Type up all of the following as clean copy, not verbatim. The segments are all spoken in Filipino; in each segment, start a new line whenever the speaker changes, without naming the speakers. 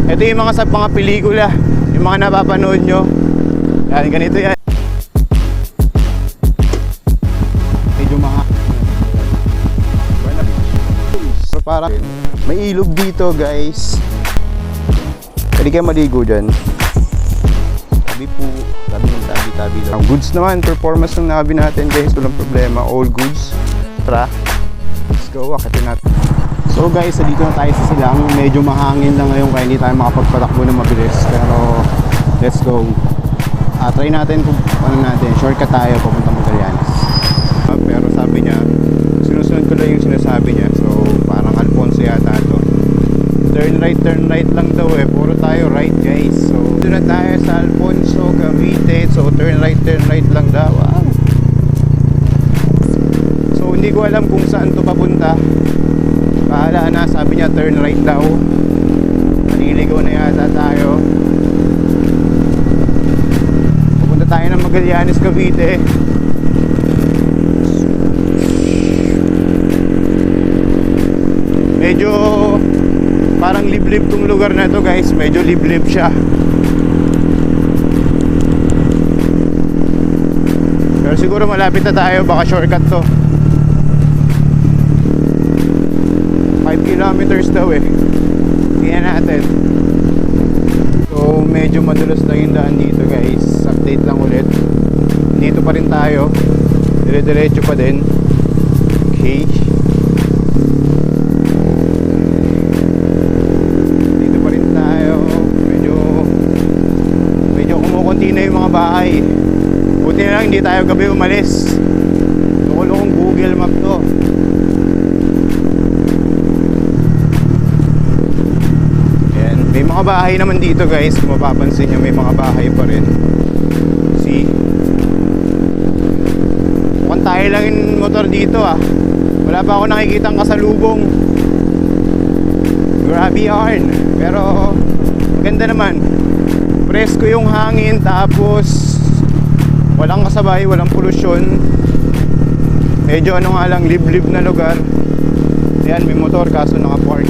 Ito yung mga sa mga pelikula, yung mga napapanood nyo. Yan, ganito yan. Medyo mga so parang may ilog dito guys. Pwede kayo maligo dyan. Tabi po, tabi lang. Ang goods naman, performance ng Navi natin guys, walang problema, all goods. Tara, let's go, akitin natin. So guys, dito na tayo sa silang. Medyo mahangin lang ngayon kaya hindi tayo makapagpatakbo ng mabilis. Pero let's go. Try natin kung ano natin, shortcut tayo papuntang Magallanes. Pero sabi niya, sinusunod ko lang yung sinasabi niya. So parang Alfonso yata ito. Turn right lang daw eh. Puro tayo right guys. So dito na tayo sa Alfonso, Cavite. So turn right lang daw. So hindi ko alam kung saan to papunta. Bahala na, sabi niya turn right daw. Naliligaw na yata tayo. Pupunta tayo ng Magallanes, Cavite. Medyo parang liblib tong lugar na to guys. Medyo liblib siya. Pero siguro malapit na tayo, baka shortcut to. 5 kilometers daw eh. Tingnan natin. So medyo madulas lang yung daan dito guys. Update lang ulit. Dito pa rin tayo. Dire-diretso pa din. Okay. Dito pa rin tayo. Medyo kumukunti na yung mga bahay. Buti na lang hindi tayo gabi umalis. Tukulong Google Map to. May mga bahay naman dito guys. Kung mapapansin nyo, may mga bahay pa rin. See? Mukhang tayo lang yung motor dito ah. Wala pa ako nakikitang kasalubong. Grabe yarn. Pero ganda naman. Presko yung hangin. Tapos walang kasabay, walang polusyon. Medyo ano nga lang, liblib na lugar. Ayan, may motor kaso naka-park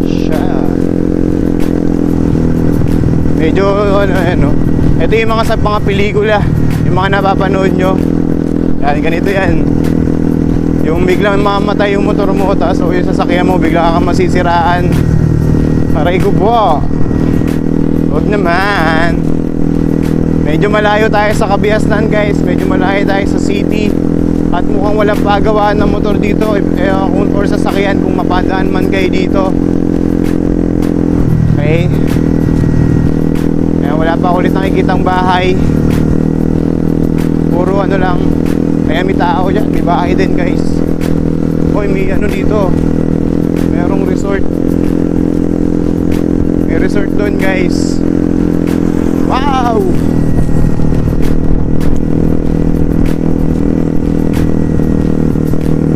siya. Medyo ano. Ito yung mga sa mga pelikula, yung mga napapanood nyo. Yan, ganito yan. Yung biglang mamatay yung motor mo, tapos o yung sasakyan mo bigla kang masisiraan. Aray ko po. Huwag naman. Medyo malayo tayo sa Kabiasnan guys. Medyo malayo tayo sa city. At mukhang walang pagawaan ng motor dito or sasakyan kung mapadaan man kayo dito. Okay. Wala pa ulit nakikitang bahay. Puro ano lang. Kaya may tao dyan. May bahay din guys. Hoy, may ano dito. Merong resort. May resort doon guys. Wow!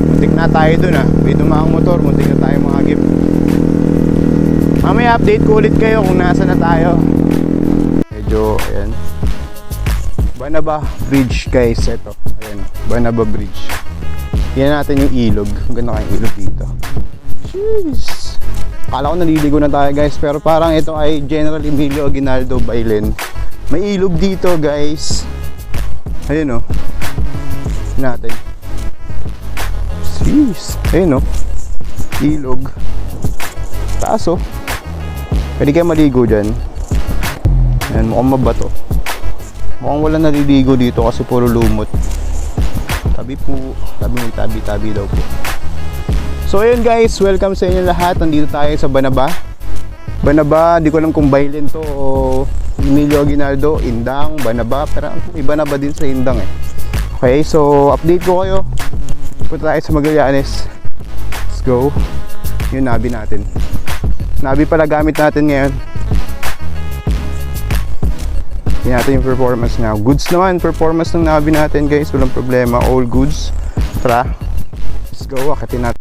Muntik na tayo dun ah. May dumaang motor. Muntik na tayo mga gift. Mamaya update ko ulit kayo kung nasa na tayo. Medyo, ayan. Banaba Bridge guys, ito. Ayan, Banaba Bridge. Tingnan natin yung ilog. Ang ganda kayong ilog dito. Jeez. Akala ko naliligo na tayo guys, pero parang ito ay General Emilio Aguinaldo Bailen. May ilog dito guys. Ayun o. Tingnan natin. Jeez. Ayun o. Ilog. Taas o. Pwede kayo maligo dyan. Ayan, mukhang mabato. Mukhang wala naliligo dito kasi puro lumot. Tabi po. Tabi daw po. So ayun guys, welcome sa inyo lahat. Nandito tayo sa Banaba. Banaba, di ko alam kung Bailen to o Emilio Aguinaldo, Indang, Banaba. Pero may Banaba din sa Indang eh. Okay, so update ko kayo. Punta tayo sa Magallanes. Let's go. Yung Navi natin. Navi pala gamit natin ngayon. Tingnan natin yung performance niya. Goods naman, performance ng Navi natin guys. Walang problema, all goods. Tara, let's go, akitin natin.